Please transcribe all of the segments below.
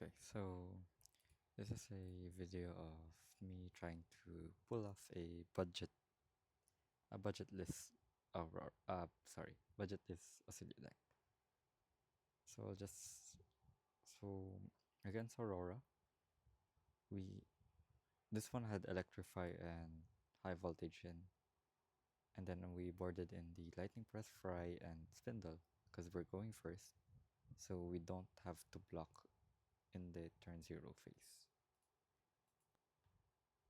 Okay, so this is a video of me trying to pull off a budgetless Aurora, budgetless Oscilio deck. So I'll just so against Aurora, we this one had Electrify and High Voltage in, and then we boarded in the Lightning Press, Fry, and Spindle because we're going first, so we don't have to block in the turn 0 phase.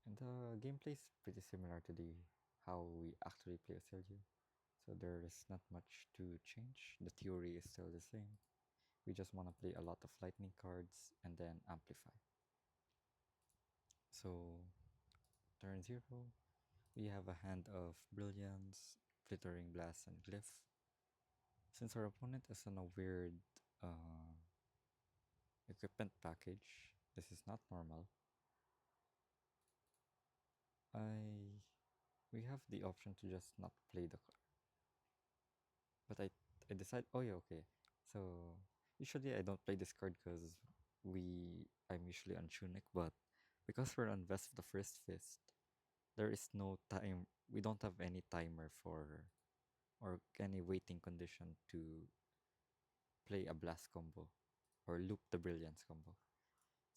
And the gameplay is pretty similar to the how we actually play Oscilio. So there is not much to change. The theory is still the same. We just want to play a lot of lightning cards and then amplify. So turn 0, we have a hand of Brilliance, Flittering Blast, and Glyph. Since our opponent is on a weird equipment package, this is not normal. I we have the option to just not play the card. But I decide, oh yeah, okay. So usually I don't play this card because I'm usually on Tunic, but because we're on Vest of the First Fist, there is no time. We don't have any timer for or any waiting condition to play a blast combo or loop the brilliance combo.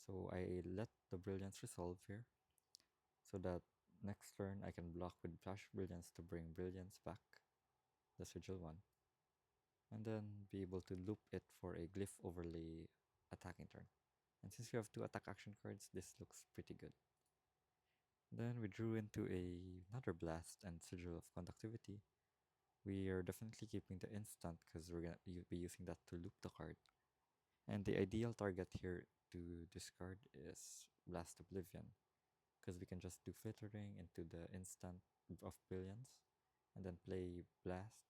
So I let the brilliance resolve here so that next turn I can block with flash brilliance to bring brilliance back, the sigil one, and then be able to loop it for a glyph overlay attacking turn. And since we have 2 attack action cards, this looks pretty good. Then we drew into another blast and sigil of conductivity. We are definitely keeping the instant because we're gonna be using that to loop the card. And the ideal target here to discard is Blast Oblivion, because we can just do filtering into the instant of Brilliance and then play Blast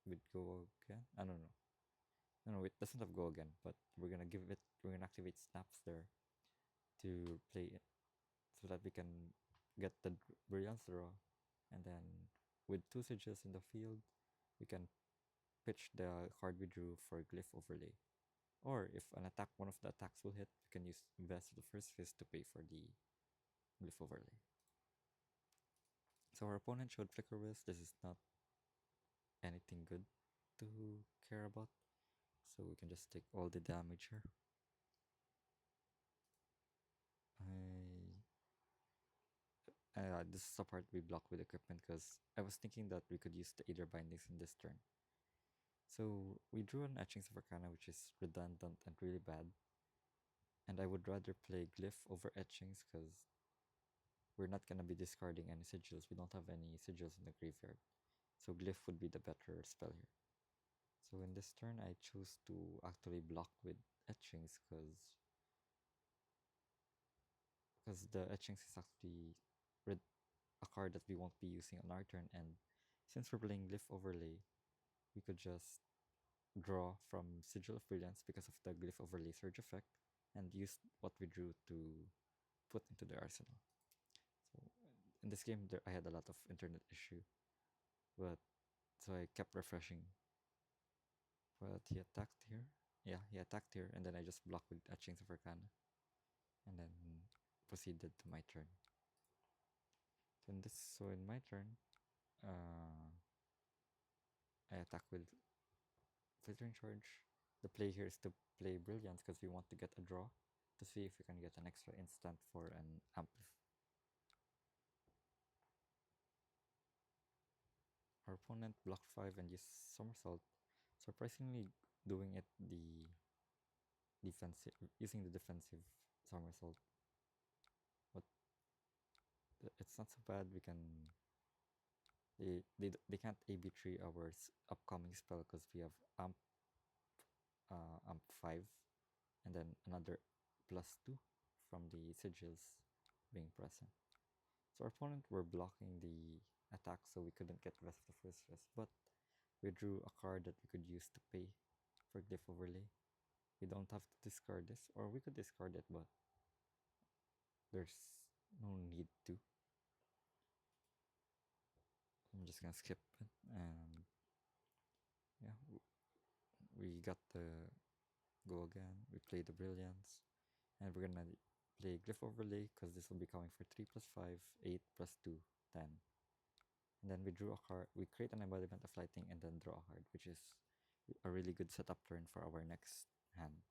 with Go again. I don't know. No, it doesn't have Go again, but we're gonna activate Snaps there to play it so that we can get the Brilliance draw, and then with 2 sigils in the field, we can pitch the card we drew for Glyph Overlay. Or if one of the attacks will hit, we can use Invest the First Fist to pay for the Glyph Overlay. So our opponent showed Flicker Wisp. This is not anything good to care about, so we can just take all the damage here. This is the part we block with equipment because I was thinking that we could use the Aether Bindings in this turn. So we drew an Etchings of Arcana, which is redundant and really bad. And I would rather play Glyph over Etchings because we're not going to be discarding any sigils. We don't have any sigils in the graveyard. So Glyph would be the better spell here. So in this turn, I choose to actually block with Etchings because the Etchings is actually a card that we won't be using on our turn, and since we're playing Glyph Overlay, we could just draw from Sigil of Brilliance because of the Glyph Overlay Surge effect, and use what we drew to put into the arsenal. So in this game, I had a lot of internet issue, but so I kept refreshing. But he attacked here. Yeah, he attacked here, and then I just blocked with Etchings of Arcana, and then proceeded to my turn. So in my turn, I attack with Filtering Charge. The play here is to play Brilliance because we want to get a draw to see if we can get an extra instant for an Amplif. Our opponent blocked 5 and used Somersault, surprisingly doing it using the defensive Somersault. But it's not so bad. We can they can't AB3 our upcoming spell because we have amp 5 and then another +2 from the sigils being present. So our opponent were blocking the attack, so we couldn't get Rest of the First Fist, but we drew a card that we could use to pay for Glyph Overlay. We don't have to discard this, or we could discard it, but there's no need to. I'm just gonna skip it, and yeah, we got the Go again. We play the Brilliance. And we're gonna play Glyph Overlay because this will be coming for 3 plus 5, 8 plus 2, 10. And then we drew a card, we create an embodiment of lightning and then draw a card, which is a really good setup turn for our next hand.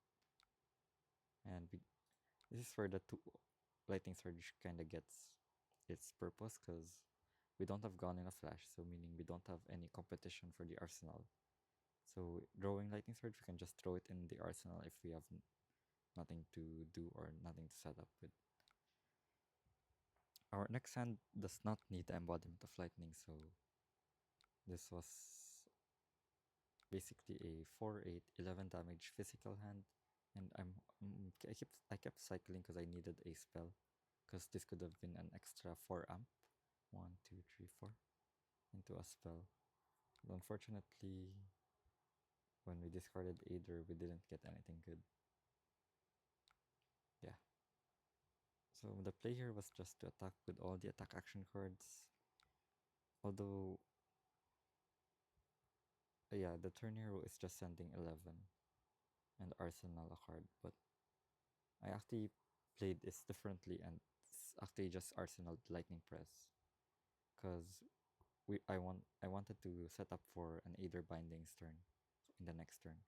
And this is where the two Lightning Surge kind of gets its purpose because we don't have Gone in a Flash, so meaning we don't have any competition for the arsenal. So drawing Lightning Surge, we can just throw it in the arsenal if we have nothing to do or nothing to set up with. Our next hand does not need the embodiment of lightning, so this was basically a 4, 8, 11 damage physical hand, and I kept cycling because I needed a spell, because this could have been an extra 4 amp, 1, 2, 3, 4, into a spell. But unfortunately, when we discarded Aether, we didn't get anything good. Yeah. So the play here was just to attack with all the attack action cards. Although, yeah, the turn hero is just sending 11 and Arsenal a card, but I actually played this differently and it's actually just Arsenal Lightning Press, because I wanted to set up for an Aether Bindings turn in the next turn,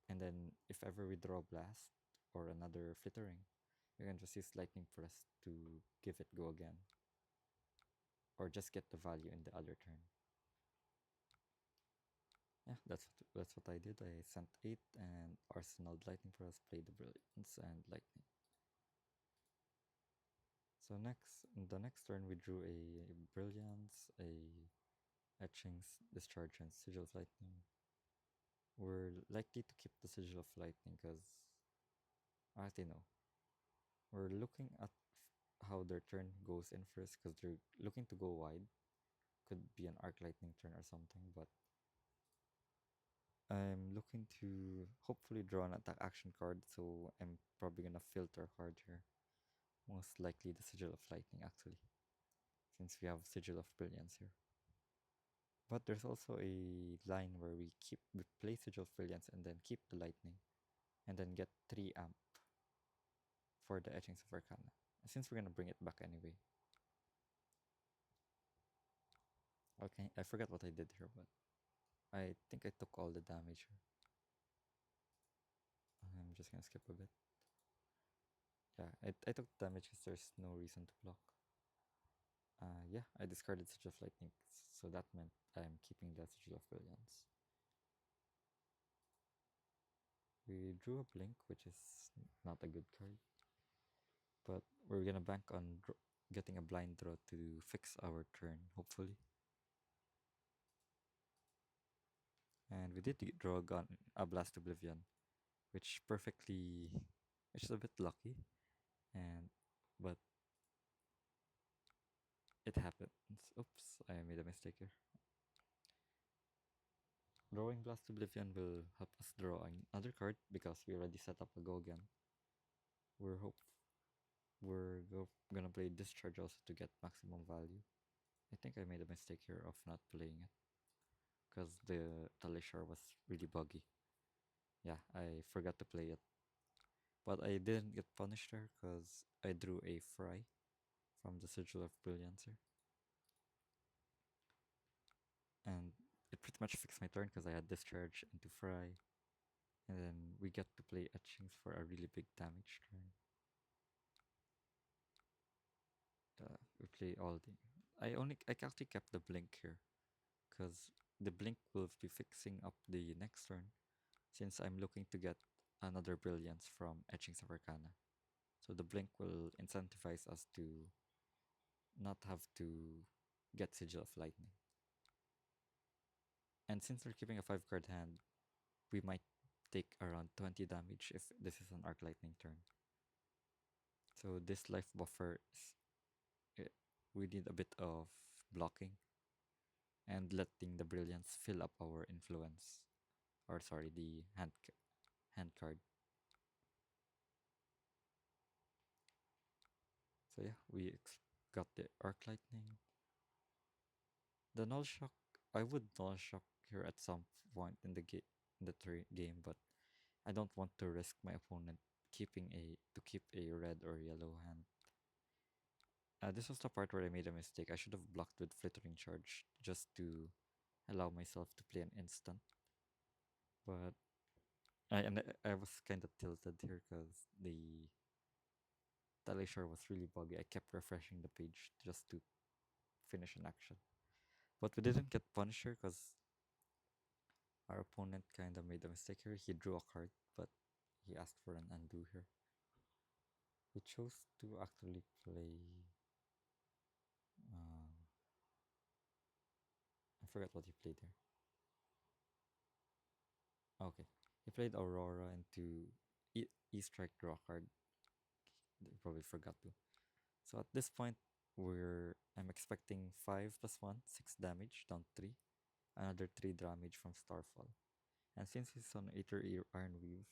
and then if ever we draw Blast or another Flittering, we can just use Lightning Press to give it go again, or just get the value in the other turn. Yeah, that's what I did. I sent 8 and Arsenal Lightning Press, played the Brilliance and Lightning. So in the next turn we drew a Brilliance, a Etchings, Discharge, and Sigil of Lightning. We're likely to keep the Sigil of Lightning because I already know. We're looking at how their turn goes in first because they're looking to go wide. Could be an Arc Lightning turn or something, but I'm looking to hopefully draw an attack action card, so I'm probably gonna filter a card here. Most likely the Sigil of Lightning actually, since we have Sigil of Brilliance here. But there's also a line where we play Sigil of Brilliance and then keep the Lightning, and then get 3 amp for the Etchings of Arcana, since we're gonna bring it back anyway. Okay, I forgot what I did here, but I think I took all the damage here. I'm just gonna skip a bit. Yeah, I took damage because there's no reason to block. Yeah, I discarded Sigil of Lightning, so that meant I'm keeping the Sigil of Brilliance. We drew a Blink, which is not a good card, but we're gonna bank on getting a blind draw to fix our turn, hopefully. And we did draw a Blast Oblivion, which is a bit lucky, but it happens. Oops, I made a mistake here. Drawing Blast Oblivion will help us draw another card because we already set up a go again. We're gonna play Discharge also to get maximum value. I think I made a mistake here of not playing it because the Talishar was really buggy. Yeah, I forgot to play it. But I didn't get punished there because I drew a Fry from the Sigil of Brilliance here. And it pretty much fixed my turn because I had Discharge into Fry. And then we get to play Etchings for a really big damage turn. We play all the... I actually kept the Blink here because the Blink will be fixing up the next turn since I'm looking to get another Brilliance from Etchings of Arcana. So the Blink will incentivize us to not have to get Sigil of Lightning. And since we're keeping a 5-card hand, we might take around 20 damage if this is an Arc Lightning turn. So this life buffer we need a bit of blocking and letting the Brilliance fill up our influence. Or sorry, the hand card. So yeah, we got the Arc Lightning. The Null Shock, I would Null Shock here at some point in the game, but I don't want to risk my opponent keep a red or yellow hand. This was the part where I made a mistake. I should have blocked with Flittering Charge just to allow myself to play an instant. But I was kind of tilted here because the Talishar was really buggy. I kept refreshing the page just to finish an action. But we didn't get punished here because our opponent kind of made a mistake here. He drew a card, but he asked for an undo here. He chose to actually play. I forgot what he played here. Okay, he played Aurora into E-Strike, draw a card. They probably forgot to. So at this point, I'm expecting 5 plus 1, 6 damage, down 3. Another 3 damage from Starfall. And since he's on Aether Iron Weave,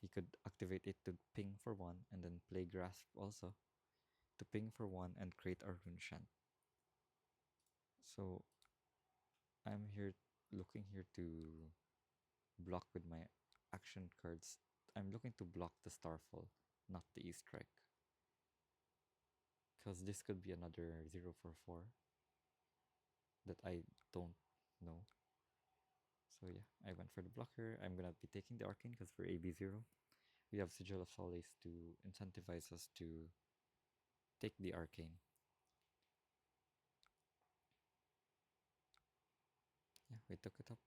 he could activate it to ping for 1 and then play Grasp also to ping for 1 and create a Rune Shan. So I'm here looking here to block with my action cards. I'm looking to block the Starfall, not the E-Strike. Because this could be another 0 for 4 that I don't know. So yeah, I went for the blocker. I'm gonna be taking the Arcane because we're AB0. We have Sigil of Solace to incentivize us to take the Arcane. Yeah, we took it up.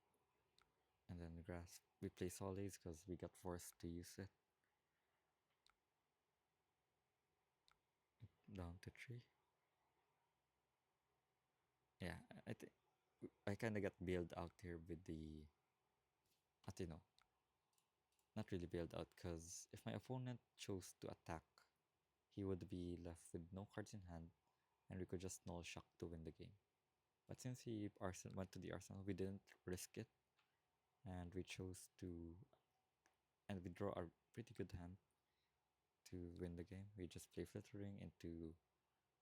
And then Grasp. We play Solace because we got forced to use it. Down to 3. Yeah, I think I kind of got bailed out here with the Atino. Not really bailed out because if my opponent chose to attack, he would be left with no cards in hand and we could just null shock to win the game. But since he went to the Arsenal, we didn't risk it and we chose to, and we draw a pretty good hand to win the game. We just play Flittering into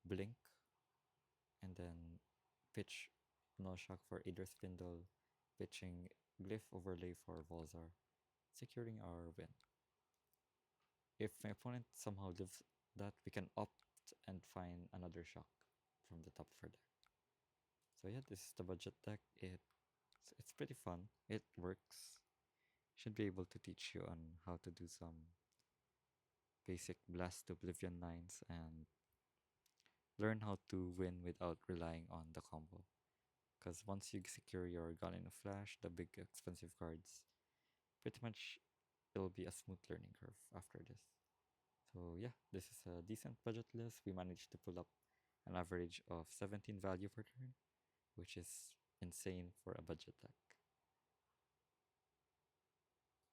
Blink and then pitch null shock for Aether Spindle, pitching Glyph Overlay for Volzar, securing our win. If my opponent somehow lives that, we can opt and find another shock from the top of our deck. So yeah, this is the budget deck. It's pretty fun. It works. Should be able to teach you on how to do some basic Blast Oblivion lines and learn how to win without relying on the combo. Because once you secure your Gun in a Flash, the big expensive cards, pretty much it'll be a smooth learning curve after this. So yeah, this is a decent budget list. We managed to pull up an average of 17 value per turn, which is insane for a budget deck.